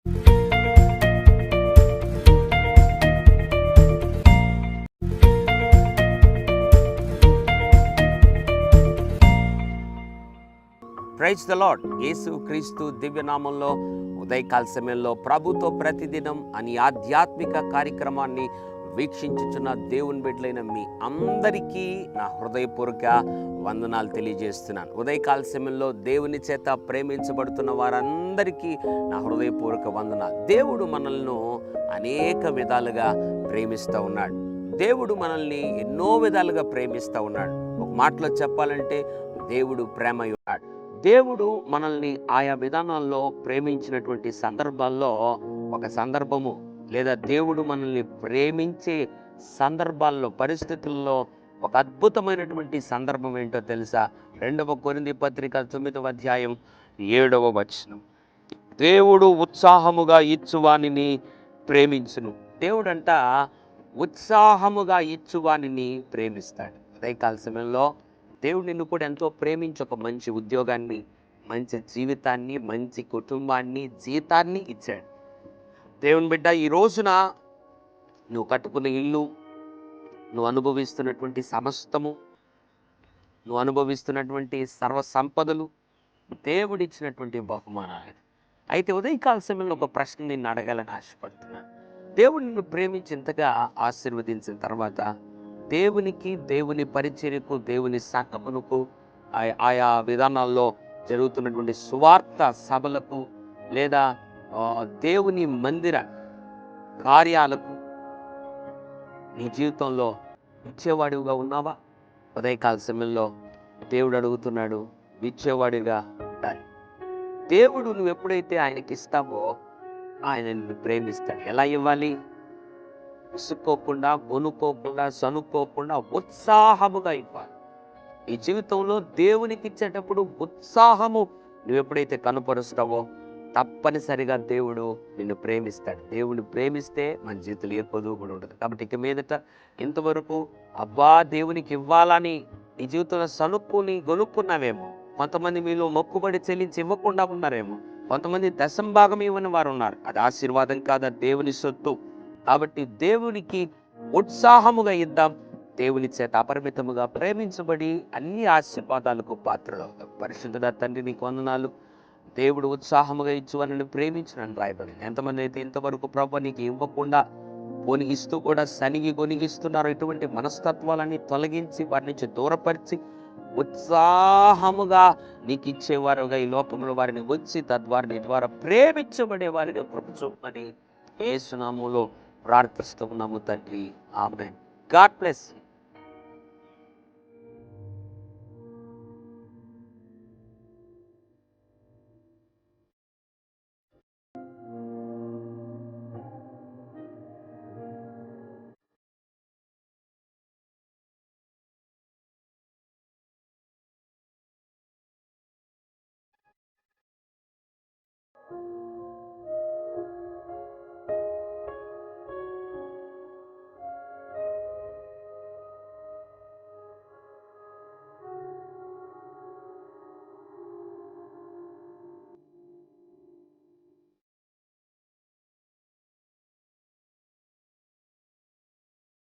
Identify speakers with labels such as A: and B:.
A: Praise the lord. యేసు క్రీస్తు దివ్యనామంలో ఉదయకాల సమయంలో ప్రభుతో ప్రతిదినం అని ఆధ్యాత్మిక కార్యక్రమాన్ని వీక్షించుచున్న దేవుని బిడ్డలైన మీ అందరికీ నా హృదయపూర్వక వందనాలు తెలియజేస్తున్నాను. ఉదయకాల సమయంలో దేవుని చేత ప్రేమించబడుతున్న వారందరికీ నా హృదయపూర్వక వందనాలు. దేవుడు మనల్ని అనేక విధాలుగా ప్రేమిస్తూ ఉన్నాడు. దేవుడు మనల్ని ఎన్నో విధాలుగా ప్రేమిస్తూ ఉన్నాడు. ఒక మాటలో చెప్పాలంటే దేవుడు ప్రేమై ఉన్నాడు. దేవుడు మనల్ని ఆయా విధానాల్లో ప్రేమించినటువంటి సందర్భాల్లో ఒక సందర్భము లేదా దేవుడు మనల్ని ప్రేమించే సందర్భాల్లో పరిస్థితుల్లో ఒక అద్భుతమైనటువంటి సందర్భం ఏంటో తెలుసా? 2 కొరింథీ పత్రిక 9వ అధ్యాయం 7వ వచనం. దేవుడు ఉత్సాహముగా ఇచ్చువానిని ప్రేమించును. దేవుడంట ఉత్సాహముగా ఇచ్చువానిని ప్రేమిస్తాడు. ఉదయకాల సమయంలో దేవుడు నిన్ను కూడా ఎంతో ప్రేమించి ఒక మంచి ఉద్యోగాన్ని, మంచి జీవితాన్ని, మంచి కుటుంబాన్ని, జీతాన్ని ఇచ్చాడు. దేవుని బిడ్డ, ఈ రోజున నువ్వు కట్టుకున్న ఇల్లు, నువ్వు అనుభవిస్తున్నటువంటి సమస్తము, నువ్వు అనుభవిస్తున్నటువంటి సర్వ సంపదలు దేవుడిచ్చినటువంటి బహుమానాలు. అయితే ఉదయకాల సమయంలో ఒక ప్రశ్న నిన్ను అడగాలని ఆశపడుతున్నాను. దేవుడు నిన్ను ప్రేమించి ఇంతగా ఆశీర్వదించిన తర్వాత దేవునికి, దేవుని పరిచర్యకు, దేవుని సంఘమునకు, ఆయా విధానాల్లో జరుగుతున్నటువంటి సువార్త సభలకు లేదా దేవుని మందిర కార్యాలకు నీ జీవితంలో ఇచ్చేవాడిగా ఉన్నావా? ఉదయకాల సమయంలో దేవుడు అడుగుతున్నాడు, ఇచ్చేవాడిగా ఉండాలి. దేవుడు నువ్వు ఎప్పుడైతే ఆయనకి ఇస్తావో ఆయన నిన్ను ప్రేమిస్తాడు. ఎలా ఇవ్వాలి? విసుక్కోకుండా, కొనుక్కోకుండా, సనుక్కోకుండా ఉత్సాహముగా ఇవ్వాలి. ఈ జీవితంలో దేవునికి ఇచ్చేటప్పుడు ఉత్సాహము నువ్వు ఎప్పుడైతే కనపరుస్తావో తప్పనిసరిగా దేవుడు నిన్ను ప్రేమిస్తాడు. దేవుడిని ప్రేమిస్తే మన జీవితంలో ఏ కొదువు కూడా ఉండదు. కాబట్టి ఇక మీదట ఇంతవరకు అబ్బా దేవునికి ఇవ్వాలని నీ జీవితంలో సనుక్కుని గొనుక్కున్నావేమో. కొంతమంది మీలో మొక్కుబడి చెల్లించి ఇవ్వకుండా ఉన్నారేమో. కొంతమంది దశంభాగం ఇవ్వని వారు ఉన్నారు. అది ఆశీర్వాదం కాదు, దేవుని సొత్తు. కాబట్టి దేవునికి ఉత్సాహముగా ఇద్దాం. దేవుని చేత అపరిమితముగా ప్రేమించబడి అన్ని ఆశీర్వాదాలకు పాత్రలవుతాం. పరిశుద్ధుడా తండ్రి, నీకు వందనాలు. దేవుడు ఉత్సాహముగా ఇచ్చు అని ప్రేమించినని రాయబడింది. ఎంతమంది అయితే ఇంతవరకు ప్రభు నీకు ఇవ్వకుండా కొనిగిస్తూ కూడా సనిగి కొనిగిస్తున్నారు, ఇటువంటి మనస్తత్వాలన్నీ తొలగించి వారి నుంచి దూరపరిచి ఉత్సాహముగా నీకు ఇచ్చేవారుగా ఈ లోకంలో వారిని వచ్చి తద్వారా నీ ద్వారా ప్రేమించబడే వారిని కృప చూపమని యేసు నామములో ప్రార్థిస్తున్నాము తండ్రి. ఆమేన్. God bless.